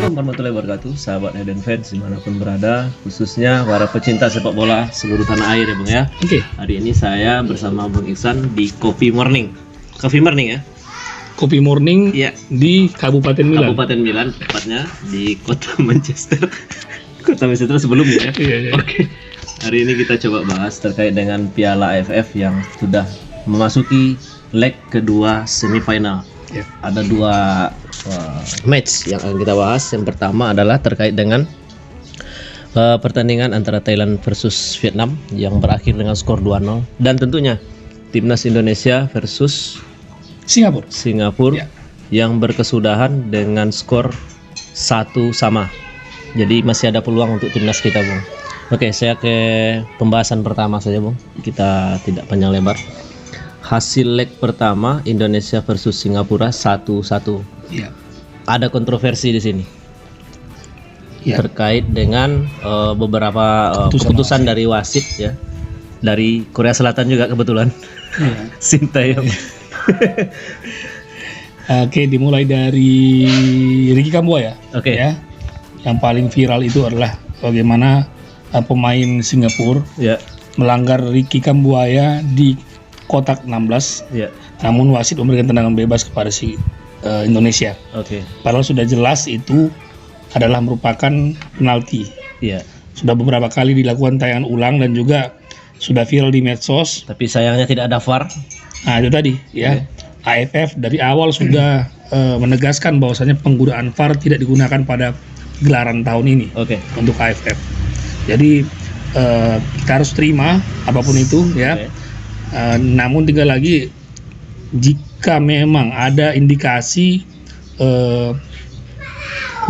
Assalamualaikum warahmatullahi wabarakatuh, sahabat Eden Fans dimanapun berada, khususnya para pecinta sepak bola seluruh tanah air ya Bung ya. Oke. Hari ini saya bersama Bung Iksan di Coffee Morning. Coffee Morning ya? Kopi Morning Iya. di Kabupaten Milan. Kabupaten Milan, tepatnya di kota Manchester. Kota Manchester sebelumnya ya. Iya. Oke. Hari ini kita coba bahas terkait dengan Piala AFF yang sudah memasuki leg kedua semifinal. Ya. Ada dua match yang akan kita bahas. Yang pertama adalah terkait dengan pertandingan antara Thailand versus Vietnam yang berakhir dengan skor 2-0, dan tentunya timnas Indonesia versus Singapura Ya. yang berkesudahan dengan skor 1-1. Jadi masih ada peluang untuk timnas kita, Bung. Oke, saya ke pembahasan pertama saja, Bung. Kita tidak panjang lebar. Hasil leg pertama Indonesia versus Singapura 1-1. Iya. Ada kontroversi di sini Ya. terkait dengan beberapa keputusan dari wasit ya, dari Korea Selatan juga kebetulan. Iya. Sintayong. Oke, dimulai dari Ricky Kambuaya. Oke. Ya. Yang paling viral itu adalah bagaimana pemain Singapura Ya, melanggar Ricky Kambuaya di kotak 16, ya. namun wasit memberikan tendangan bebas kepada Indonesia. Oke. Padahal sudah jelas itu adalah merupakan penalti. Iya. Sudah beberapa kali dilakukan tayangan ulang dan juga sudah viral di medsos. Tapi sayangnya tidak ada VAR. Nah, itu tadi ya. AFF dari awal sudah menegaskan bahwasanya penggunaan VAR tidak digunakan pada gelaran tahun ini Oke. untuk AFF. Jadi kita harus terima apapun itu ya. Oke. Namun tinggal lagi, jika memang ada indikasi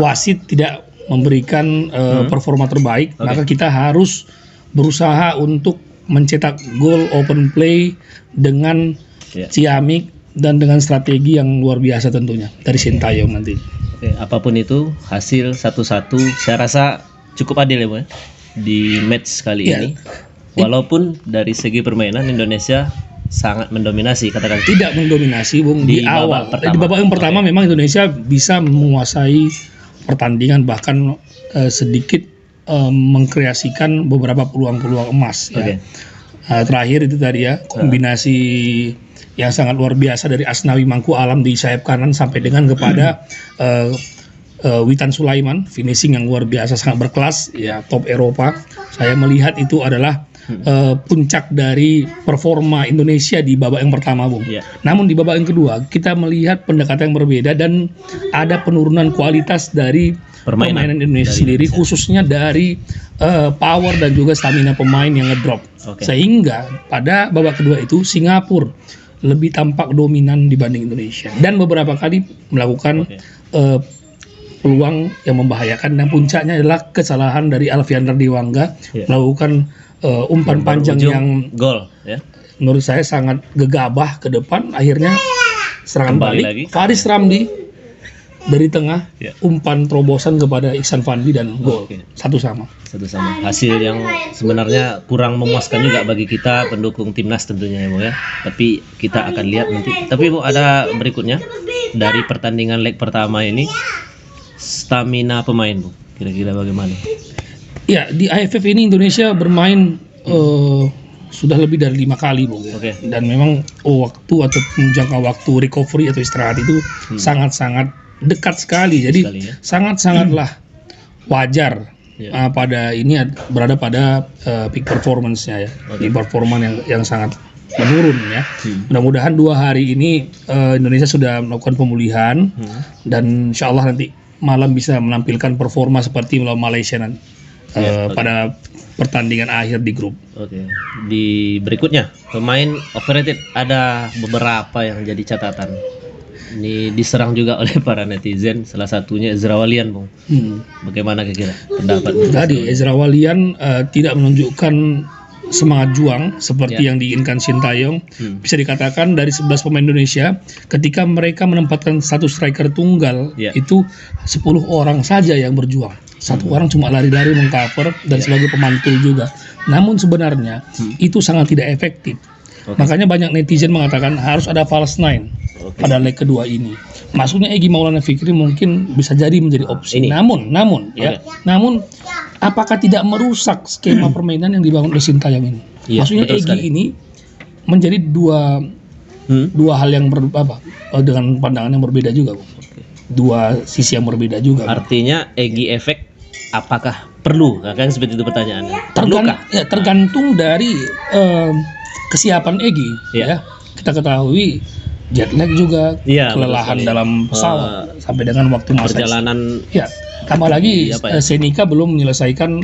wasit tidak memberikan performa terbaik, Oke. maka kita harus berusaha untuk mencetak gol open play dengan Ya. ciamik dan dengan strategi yang luar biasa tentunya dari Sintayong nanti. Oke, apapun itu hasil 1-1 saya rasa cukup adil ya, Bung, ya, di match kali Ya. ini. Walaupun dari segi permainan Indonesia sangat mendominasi, katakan Tidak mendominasi, Bung, Di di babak awal. pertama. Di babak yang pertama Oke. memang Indonesia bisa menguasai pertandingan, bahkan sedikit mengkreasikan beberapa peluang-peluang emas. Oke. Ya. Terakhir itu tadi ya, kombinasi yang sangat luar biasa dari Asnawi Mangku Alam di sayap kanan sampai dengan kepada Witan Sulaiman, finishing yang luar biasa, sangat berkelas ya, top Eropa. Saya melihat itu adalah puncak dari performa Indonesia di babak yang pertama, Bung. Ya. Namun di babak yang kedua kita melihat pendekatan yang berbeda dan ada penurunan kualitas dari permainan Indonesia dari sendiri, Indonesia. khususnya dari power dan juga stamina pemain yang ngedrop. Oke. Sehingga pada babak kedua itu Singapura lebih tampak dominan dibanding Indonesia dan beberapa kali melakukan Oke. peluang yang membahayakan, dan puncaknya adalah kesalahan dari Alfiander Dewangga Ya. melakukan umpan panjang Berujung yang gol ya. menurut saya sangat gegabah ke depan. Akhirnya serangan Kembali balik lagi. Faris Ramdi dari tengah, Ya. umpan terobosan kepada Iksan Fandi dan gol. Oke. 1-1. Satu-sama. Hasil yang sebenarnya kurang memuaskan juga bagi kita pendukung timnas tentunya ya, Bung ya. Tapi kita akan lihat nanti. Tapi Bu, ada berikutnya dari pertandingan leg pertama ini, stamina pemain, Bu. Kira-kira bagaimana? Ya, di AFF ini Indonesia bermain sudah lebih dari 5 kali, Bung. Ya. Oke. Dan memang waktu atau jangka waktu recovery atau istirahat itu sangat-sangat dekat sekali. Jadi Sekali, ya. sangat-sangatlah wajar Ya. pada ini berada pada peak performance-nya ya. Oke. Di performa yang sangat menurun ya. Mudah-mudahan 2 hari ini Indonesia sudah melakukan pemulihan dan insya Allah nanti malam bisa menampilkan performa seperti melawan Malaysia nanti. Ya, oke. Pada pertandingan akhir di grup. Oke. Di berikutnya, pemain overrated ada beberapa yang jadi catatan. Ini diserang juga oleh para netizen, salah satunya Ezra Walian, Bung. Bagaimana kira-kira pendapat? Tadi Ezra Walian tidak menunjukkan semangat juang seperti Ya. yang diinginkan Sintayong. Bisa dikatakan dari 11 pemain Indonesia, ketika mereka menempatkan satu striker tunggal, Ya. itu 10 orang saja yang berjuang. Satu orang cuma lari-lari mengcover dan sebagai pemantul juga. Namun sebenarnya itu sangat tidak efektif. Oke. Makanya banyak netizen mengatakan harus ada false nine. Oke. pada leg kedua ini. Maksudnya Egy Maulana Fikri mungkin bisa jadi menjadi opsi. Ini. Namun ya, namun apakah tidak merusak skema permainan yang dibangun oleh Sintayong ini? Iya, Maksudnya betul Egy sekali. ini menjadi dua hal yang dengan pandangan yang berbeda juga, Bung. Dua sisi yang berbeda juga. Bung. Artinya Egy efek apakah perlu? Nah, kan seperti itu pertanyaannya. Perlukah? Tergantung dari kesiapan Egy. Iya. Ya. Kita ketahui jet lag juga, Iya, kelelahan betul sekali. dalam pesawat sampai dengan waktu masa Perjalanan ya, tambah lagi Apa ya? Senika belum menyelesaikan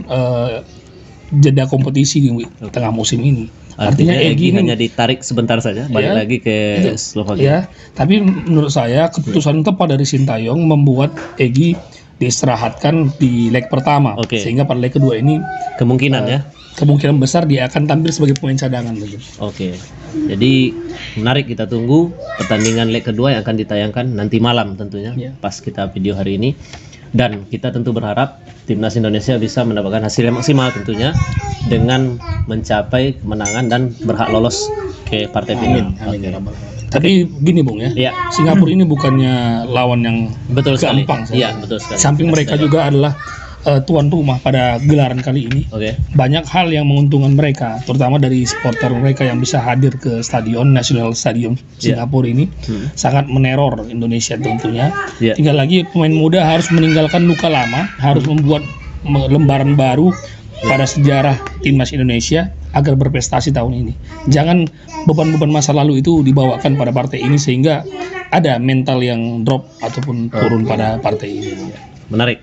jeda kompetisi di tengah musim ini. artinya Egy Egy ini hanya ditarik sebentar saja, balik Ya, lagi ke itu, Slovakia. ya, tapi menurut saya keputusan tepat dari Sintayong membuat Egy diistirahatkan di leg pertama, Oke. sehingga pada leg kedua ini Kemungkinan ya. kemungkinan besar dia akan tampil sebagai pemain cadangan begitu. Oke. Jadi menarik, kita tunggu pertandingan leg kedua yang akan ditayangkan nanti malam tentunya, Ya. pas kita video hari ini. Dan kita tentu berharap timnas Indonesia bisa mendapatkan hasil yang maksimal tentunya dengan mencapai kemenangan dan berhak lolos ke partai final. Amin ya rabbal alamin. Tapi gini Bung ya, Iya, Singapura ini bukannya lawan yang betul sekali. gampang. Iya, betul sekali. Samping mereka juga adalah tuan rumah pada gelaran kali ini. Oke. Banyak hal yang menguntungkan mereka, terutama dari supporter mereka yang bisa hadir ke stadion National Stadium Singapura ini, sangat meneror Indonesia tentunya. Iya. Tinggal lagi pemain muda harus meninggalkan luka lama, harus membuat lembaran baru pada sejarah timnas Indonesia agar berprestasi tahun ini. Jangan beban-beban masa lalu itu dibawakan pada partai ini sehingga ada mental yang drop ataupun turun pada partai ini. Menarik.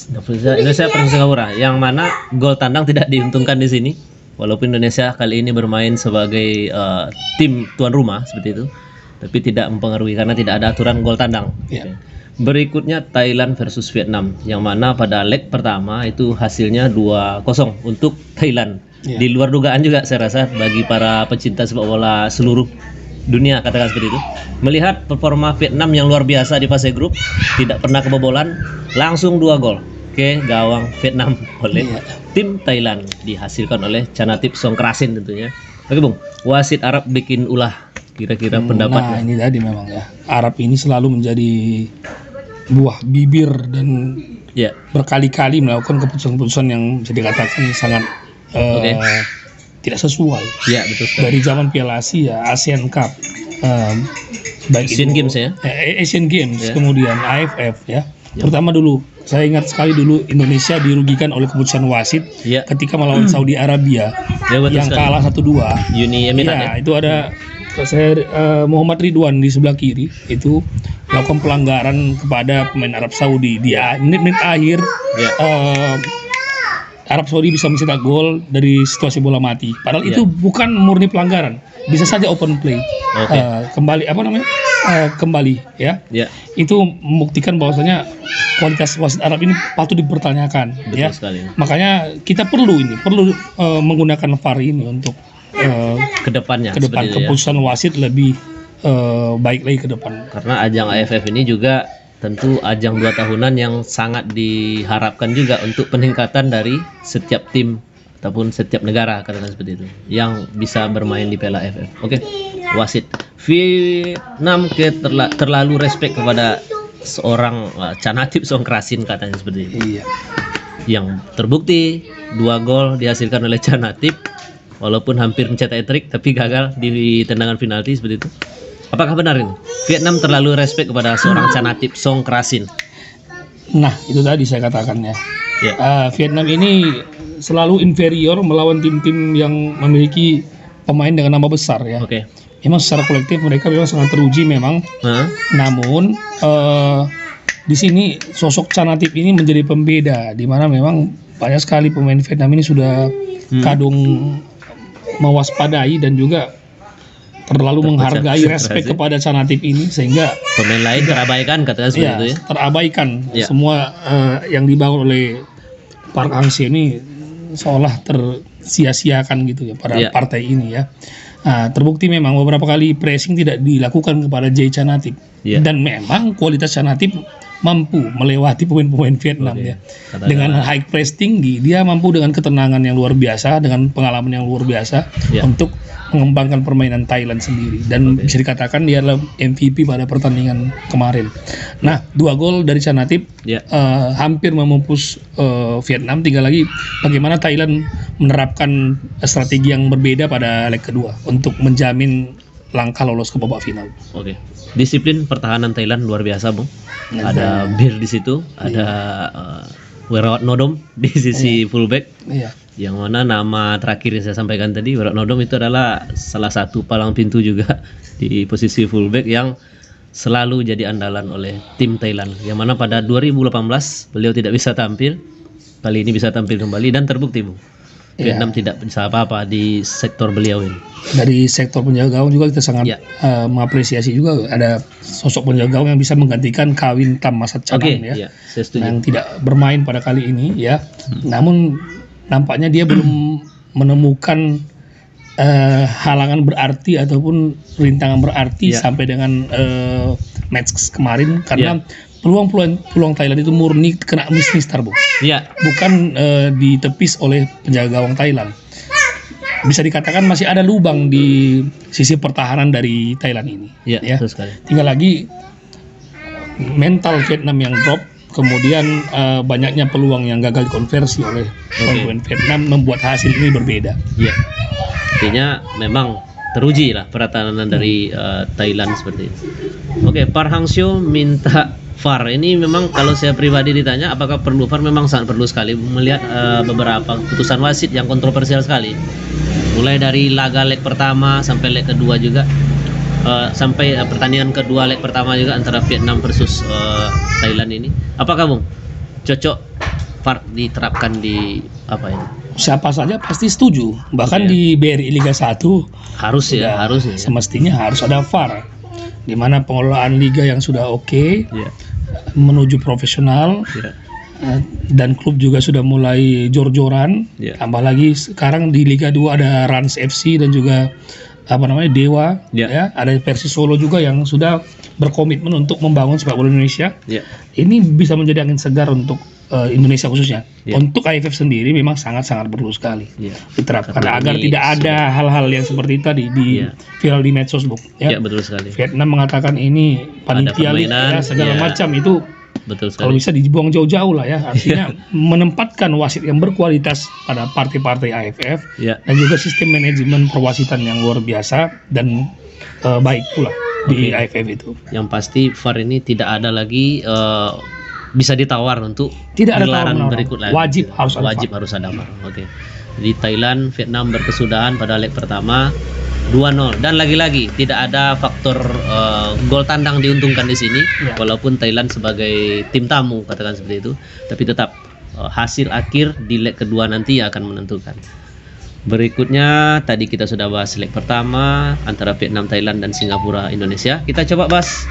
Indonesia versus Singapura, yang mana gol tandang tidak diuntungkan di sini. Walaupun Indonesia kali ini bermain sebagai tim tuan rumah seperti itu, tapi tidak mempengaruhi karena tidak ada aturan gol tandang. Ya. Berikutnya Thailand versus Vietnam, yang mana pada leg pertama itu hasilnya 2-0 untuk Thailand. Ya. Di luar dugaan juga saya rasa bagi para pecinta sepak bola seluruh dunia, katakan seperti itu. Melihat performa Vietnam yang luar biasa di fase grup, tidak pernah kebobolan, langsung 2 gol ke gawang Vietnam oleh tim Thailand, dihasilkan oleh Chanatip Songkrasin tentunya. Oke Bung, wasit Arab bikin ulah, kira-kira Nah pendapatnya. ini tadi memang ya, Arab ini selalu menjadi buah bibir dan Ya, berkali-kali melakukan keputusan-keputusan yang bisa dikatakan sangat Oke. tidak sesuai. ya betul sekali. Dari zaman Piala Asia, ASEAN Cup, baik Asian itu, Games ya. Asian Games, Ya. kemudian AFF ya. Terutama dulu, saya ingat sekali dulu Indonesia dirugikan oleh keputusan wasit Ya, ketika melawan Saudi Arabia ya betul yang sekali. kalah 1-2. Uni Emirat ya. Ya, itu ada saya Muhammad Ridwan di sebelah kiri itu melakukan pelanggaran kepada pemain Arab Saudi di menit-menit akhir. Ya. Arab Saudi bisa mencetak gol dari situasi bola mati. Padahal Ya. itu bukan murni pelanggaran, bisa saja open play. Oke. Kembali kembali ya. Ya, Itu membuktikan bahwasanya kualitas wasit Arab ini patut dipertanyakan. betul Ya. sekali. Makanya kita perlu menggunakan VAR ini untuk Ke depannya ke depan seperti itu ya. keputusan wasit lebih baik lagi ke depan. Karena ajang AFF ini juga tentu ajang 2 tahunan yang sangat diharapkan juga untuk peningkatan dari setiap tim ataupun setiap negara, katakan seperti itu, yang bisa bermain di Piala AFF. Oke, wasit Vietnam terlalu respect kepada seorang Chanatip Songkrasin, katanya seperti itu. Iya. Yang terbukti 2 gol dihasilkan oleh Chanatip, walaupun hampir mencetak hat-trick tapi gagal di tendangan penalti seperti itu. Apakah benar ini? Vietnam terlalu respect kepada seorang Chanatip Songkrasin. Nah, itu tadi saya katakan ya. Ya. Vietnam ini selalu inferior melawan tim-tim yang memiliki pemain dengan nama besar ya. Oke. Memang secara kolektif mereka memang sangat teruji memang. Hah? Namun di sini sosok Chanatip ini menjadi pembeda, di mana memang banyak sekali pemain Vietnam ini sudah kadung mewaspadai dan juga terlalu menghargai respect kepada Chanatip ini sehingga Pemain lain terabaikan, katakan seperti itu ya. terabaikan. Ya. Semua yang dibangun oleh Park Hang-seo ini seolah tersia-siakan gitu ya pada Ya. partai ini ya. Nah, terbukti memang beberapa kali pressing tidak dilakukan kepada Jay Chanatip. Ya. Dan memang kualitas Chanatip mampu melewati pemain-pemain Vietnam Oke. ya. Katakanlah. Dengan high press tinggi, dia mampu dengan ketenangan yang luar biasa, dengan pengalaman yang luar biasa Ya. untuk mengembangkan permainan Thailand sendiri, dan Oke. bisa dikatakan dia adalah MVP pada pertandingan kemarin. Nah, 2 gol dari Chanatip Ya. hampir memupus Vietnam. Tinggal lagi bagaimana Thailand menerapkan strategi yang berbeda pada leg kedua untuk menjamin langkah lolos ke babak final. Oke. Disiplin pertahanan Thailand luar biasa, Bung. Nah, Ada Bir di situ, ada Werawat Nodom di sisi fullback. Iya. Yang mana nama terakhir yang saya sampaikan tadi, Werawat Nodom itu adalah salah satu palang pintu juga di posisi fullback yang selalu jadi andalan oleh tim Thailand. Yang mana pada 2018 beliau tidak bisa tampil, kali ini bisa tampil kembali dan terbukti, Bung. Iya. Vietnam tidak bisa apa-apa di sektor beliau ini. Dari sektor penjaga gawang juga kita sangat Ya. mengapresiasi juga ada sosok penjaga gawang yang bisa menggantikan Kawin Tam Masat Oke, Chanang ya, ya, saya setuju. yang tidak bermain pada kali ini ya. Namun nampaknya dia belum menemukan halangan berarti ataupun rintangan berarti Ya. sampai dengan match kemarin, karena peluang Thailand itu murni kena mistar, Bu. Ya, Bukan ditepis oleh penjaga gawang Thailand. Bisa dikatakan masih ada lubang di sisi pertahanan dari Thailand ini. ya, betul sekali. Tinggal lagi mental Vietnam yang drop, kemudian banyaknya peluang yang gagal dikonversi oleh pemain Vietnam membuat hasil ini berbeda. Ya, artinya memang teruji lah pertahanan dari Thailand seperti itu. Oke, Park Hang-seo minta VAR. Ini memang kalau saya pribadi ditanya apakah perlu VAR, memang sangat perlu sekali melihat beberapa putusan wasit yang kontroversial sekali. Mulai dari laga leg pertama sampai leg kedua juga, sampai pertandingan kedua leg pertama juga antara Vietnam versus Thailand ini. Apakah, Bung, cocok VAR diterapkan di apa ini? Siapa saja pasti setuju. Bahkan Iya. di BRI Liga 1 Harus ya, harusnya. Ya. semestinya harus ada VAR. Di mana pengelolaan liga yang sudah oke, Ya, menuju profesional, ya, dan klub juga sudah mulai jor-joran. Ya. Tambah lagi sekarang di Liga 2 ada Rans FC dan juga Dewa, Ya. ya. Ada Persis Solo juga yang sudah berkomitmen untuk membangun sepak bola Indonesia. ya, Ini bisa menjadi angin segar untuk Indonesia khususnya. Ya. Untuk AFF sendiri memang sangat-sangat perlu sekali ya. diterapkan Karena agar ini tidak ada hal-hal yang seperti tadi di Ya. viral di medsos, Bu. Ya, betul sekali. Vietnam mengatakan ini panitia permainan, segala ya. macam itu. Betul Kalau sekali. bisa dibuang jauh-jauh lah ya, artinya menempatkan wasit yang berkualitas pada partai-partai AFF Ya, dan juga sistem manajemen perwasitan yang luar biasa dan baik pula di Oke. AFF itu. yang pasti VAR ini tidak ada lagi bisa ditawar untuk Tidak ada gelaran tawar-menawar. berikut lagi. Wajib harus ada Wajib VAR. harus ada VAR. Oke. Jadi Thailand, Vietnam berkesudahan pada leg pertama 2-0, dan lagi-lagi tidak ada faktor gol tandang diuntungkan di sini, Ya. walaupun Thailand sebagai tim tamu katakan seperti itu, tapi tetap hasil akhir di leg kedua nanti akan menentukan. Berikutnya tadi kita sudah bahas leg pertama antara Vietnam, Thailand, dan Singapura, Indonesia. Kita coba bahas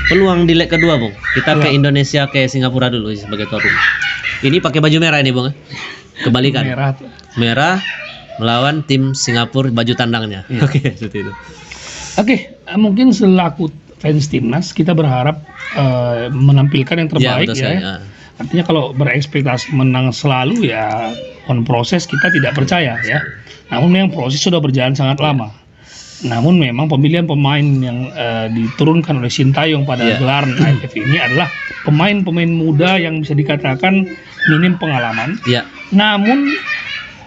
peluang di leg kedua, Bung. Kita ke Indonesia, ke Singapura dulu sebagai tuan rumah. Ini pakai baju merah ini, Bung. Kebalikan. Merah. Merah melawan tim Singapura baju tandangnya. Iya. Oke, seperti itu. Oke, mungkin selaku fans timnas kita berharap menampilkan yang terbaik betul ya. sekali. Artinya kalau berekspektasi menang selalu ya on proses kita tidak percaya ya. Namun memang proses sudah berjalan sangat lama. Namun memang pemilihan pemain yang diturunkan oleh Sintayong pada Ya. gelaran AFF ini adalah pemain-pemain muda yang bisa dikatakan minim pengalaman. Ya, Namun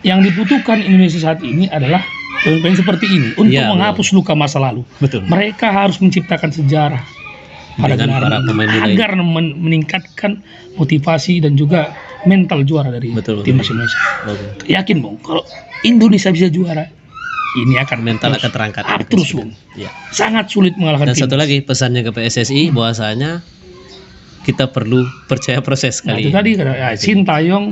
yang dibutuhkan Indonesia saat ini adalah pemain-pemain seperti ini untuk Ya, menghapus luka masa lalu. betul. Mereka harus menciptakan sejarah pada Dengan gelaran para ini pemain muda ini. agar meningkatkan motivasi dan juga mental juara dari Betul, betul. timnas Indonesia. Oke. Yakin, Bung, kalau Indonesia bisa juara, ini akan Mental terus akan terangkat. terus, Bung. Ya. Sangat sulit mengalahkan Dan satu timnas. lagi pesannya ke PSSI bahwasanya kita perlu percaya proses Nah, kali itu ini. tadi ya, Sintayong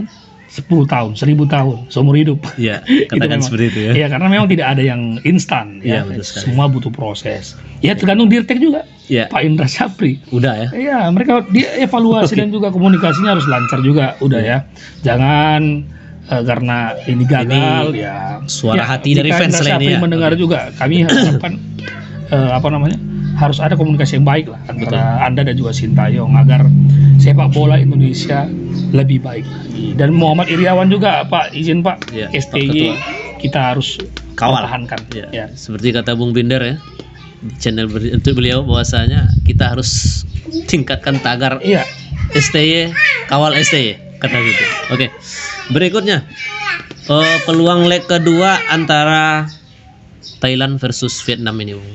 10 tahun, 1000 tahun, seumur hidup. Ya, Itu katakan memang. seperti itu ya. Iya, karena memang tidak ada yang instan ya. Iya, betul sekali. Semua butuh proses. Ya tergantung Dirtek juga. Ya, Pak Indra Sapri. udah ya. Iya, mereka dia evaluasi dan juga komunikasinya harus lancar juga, udah ya. Jangan karena ini gagal ya. suara Ya, hati dari jika fans Indra lainnya Sapri ya. mendengar Oke. juga, kami harapkan harus ada komunikasi yang baik lah antara Anda dan juga Sintayong agar sepak bola Indonesia lebih baik lagi. Dan Muhammad Iriawan juga Pak, izin Pak, Ya, STY Pak kita harus Kawal. pertahankan. Ya. Ya. Seperti kata Bung Binder ya di channel untuk beliau, bahwasanya kita harus tingkatkan tagar Iya. STY, kawal STY, kata gitu. Oke. Berikutnya peluang leg kedua antara Thailand versus Vietnam ini, Bung.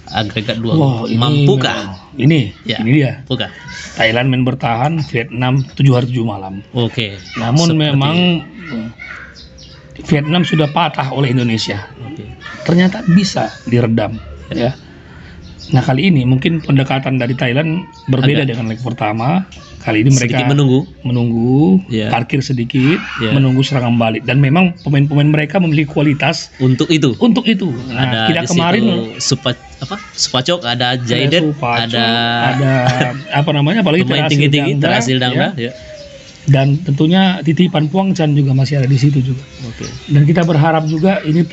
Agregat 2. Wah, ini Mampukah? Ini, Ya. ini dia. Mampukah? Thailand main bertahan, Vietnam 7 hari 7 malam. Oke. Namun Seperti- memang Vietnam sudah patah oleh Indonesia. Oke. Ternyata bisa diredam, ya. Nah, kali ini mungkin pendekatan dari Thailand berbeda dengan leg pertama. Kali ini mereka Sedikit menunggu Ya. parkir sedikit, Ya. menunggu serangan balik, dan memang pemain-pemain mereka memiliki kualitas untuk itu. untuk itu. Nah, Ada kita di kemarin situ Supacok, ada Jaiden, Supaco, ada apa namanya, apalagi pemain Terasil tinggi-tinggi, Dangda, Terasil Dangda, ya. ya. Dan tentunya titipan Puang Chan juga masih ada di situ juga. Oke. Dan kita berharap juga ini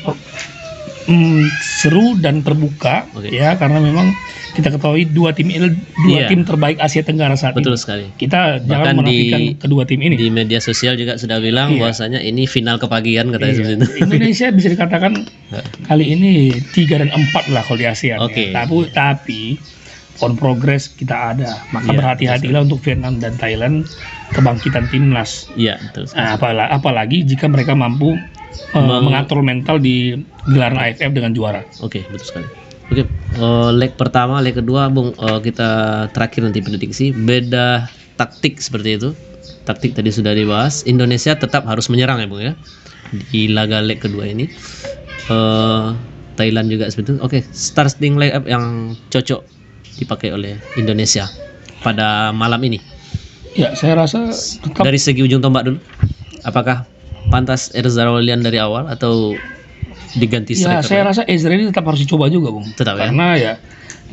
seru dan terbuka, Oke. ya, karena memang kita ketahui dua Iya. tim terbaik Asia Tenggara saat Betul ini. sekali. Kita jangan Bahkan menafikan kedua tim ini. Di media sosial juga sudah bilang Iya. bahwasanya ini final kepagian, katanya Iya. seperti itu. Indonesia bisa dikatakan kali ini 3 dan 4 lah kalau di ASEAN. Oke. Ya. Tapi on progress kita ada. Maka Iya, berhati-hatilah untuk Vietnam dan Thailand kebangkitan timnas. Iya, betul sekali. Nah, apalagi jika mereka mampu mengatur mental di gelaran AFF dengan juara. Oke, betul sekali. Oke, leg pertama, leg kedua, Bung, kita terakhir nanti prediksi. Beda taktik seperti itu. Taktik tadi sudah dibahas. Indonesia tetap harus menyerang ya, Bung ya. Di laga leg kedua ini. Thailand juga seperti itu. Oke, starting leg up yang cocok dipakai oleh Indonesia pada malam ini. Ya, saya rasa tetap Dari segi ujung tombak dulu. Apakah pantas Eza Raulian dari awal atau diganti ya, striker? saya rasa Ezra ini tetap harus dicoba juga, Bung. Tetap, ya? Karena ya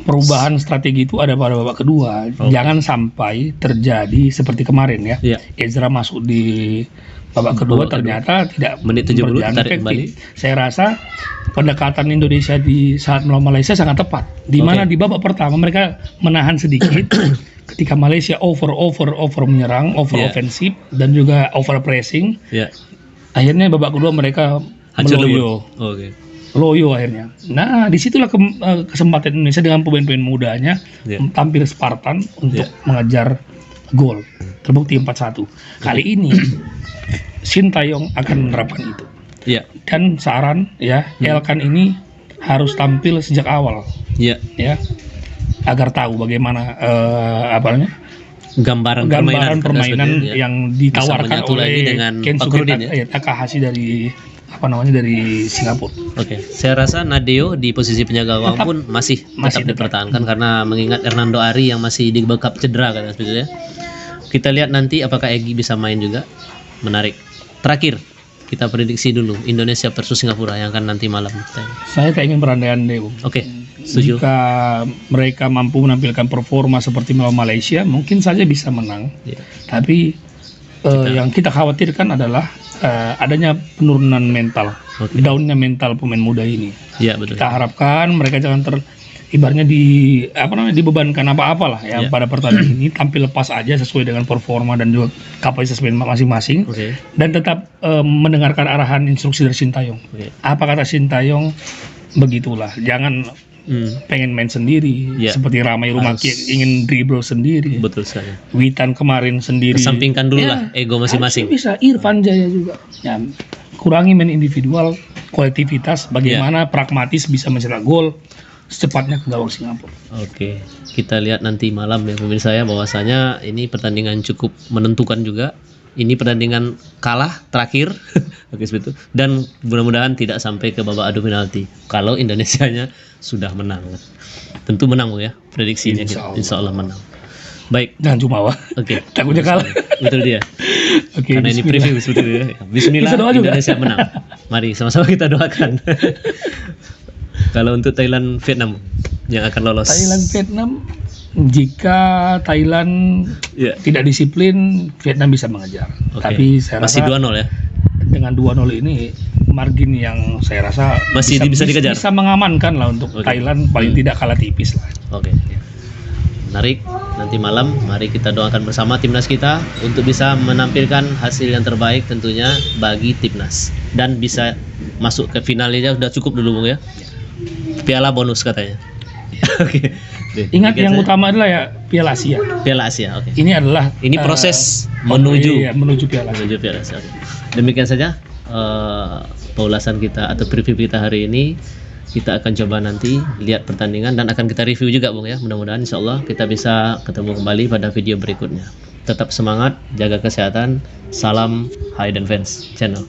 perubahan strategi itu ada pada babak kedua. Oke. Jangan sampai terjadi seperti kemarin ya. Iya. Ezra masuk di babak kedua Babak kedua. ternyata tidak Menit 70 berjalan tarik efektif. kembali. Saya rasa pendekatan Indonesia di saat melawan Malaysia sangat tepat. Di mana Oke. di babak pertama mereka menahan sedikit ketika Malaysia over menyerang, over Iya. ofensif dan juga over pressing. Ya, Akhirnya babak kedua mereka hancur meloyo. lebur. Oke. Loyo akhirnya. Nah, disitulah kesempatan Indonesia dengan pemain-pemain mudanya Ya. tampil Spartan untuk Ya. mengejar gol. Terbukti 4-1. Kali ini Sintayong akan menerapkan itu. Ya, Dan saran ya, Elkan ini harus tampil sejak awal ya. ya. Agar tahu bagaimana Gambaran gambaran permainan seperti itu, ya. yang Bisa ditawarkan menyatu oleh lagi dengan Kensuke Fakrudin, ya. Takahashi dari dari Singapura. Oke, saya rasa Nadeo di posisi penjaga gawang Tetap. pun masih Masih tetap dipertahankan karena mengingat Hernando Ari yang masih di backup cedera kan seperti itu ya. Kita lihat nanti apakah Egy bisa main juga. Menarik. Terakhir, kita prediksi dulu Indonesia versus Singapura yang akan nanti malam. Saya tak ingin berandai-andai, Bung. Oke, setuju. Jika mereka mampu menampilkan performa seperti melawan Malaysia, mungkin saja bisa menang. Ya. Tapi yang kita khawatirkan adalah adanya penurunan mental, Oke. downnya mental pemain muda ini. Ya, betul. Kita harapkan mereka jangan ibaratnya dibebankan apa-apalah ya Ya. pada pertandingan ini, tampil lepas aja sesuai dengan performa dan juga kapasitas pemain masing-masing, Oke. dan tetap mendengarkan arahan instruksi dari Sintayong. Oke. Apa kata Sintayong, begitulah. Jangan pengen main sendiri, Ya. seperti Ramai Rumaki Harus. ingin dribble sendiri. Betul sekali. Witan kemarin sendiri. Kesampingkan dulu Ya, lah ego masing-masing. harusnya bisa. Irfan Jaya juga. Ya, kurangi main individual, kolektivitas. Bagaimana pragmatis bisa mencetak gol secepatnya ke gawang Singapura. Oke, kita lihat nanti malam ya pemirsa ya, bahwasanya ini pertandingan cukup menentukan juga. Ini pertandingan kalah terakhir, oke seperti itu. Dan mudah-mudahan tidak sampai ke babak adu penalti. Kalau Indonesianya sudah menang, tentu menang Bu ya. Prediksinya insya Allah menang. Baik, Jangan jumawa. oke. Takutnya kalah. Itu dia. Oke, Karena ini bismillah. preview seperti itu ya. Bismillah, Bisa doa juga. Indonesia menang. Mari sama-sama kita doakan. Kalau untuk Thailand, Vietnam yang akan lolos. Thailand Vietnam, jika Thailand Ya. tidak disiplin, Vietnam bisa mengejar. Oke. Tapi saya Masih rasa 2-0 ya. dengan 2-0 ini margin yang saya rasa Masih bisa dikejar. bisa mengamankan lah untuk Oke. Thailand, paling tidak kalah tipis lah. Oke. Menarik. Nanti malam mari kita doakan bersama timnas kita untuk bisa menampilkan hasil yang terbaik tentunya bagi timnas dan bisa masuk ke finalnya sudah cukup dulu Bung ya. Piala bonus katanya. Oke. Ingat Demikian yang saja. utama adalah ya Piala Asia. Piala Asia. Oke. Ini adalah Ini proses menuju menuju Piala Asia. menuju Piala Asia. Oke. Demikian saja peulasan kita atau preview kita hari ini. Kita akan coba nanti lihat pertandingan dan akan kita review juga Bung ya. Mudah-mudahan insyaallah kita bisa ketemu kembali pada video berikutnya. Tetap semangat, jaga kesehatan. Salam Hayden Fans Channel.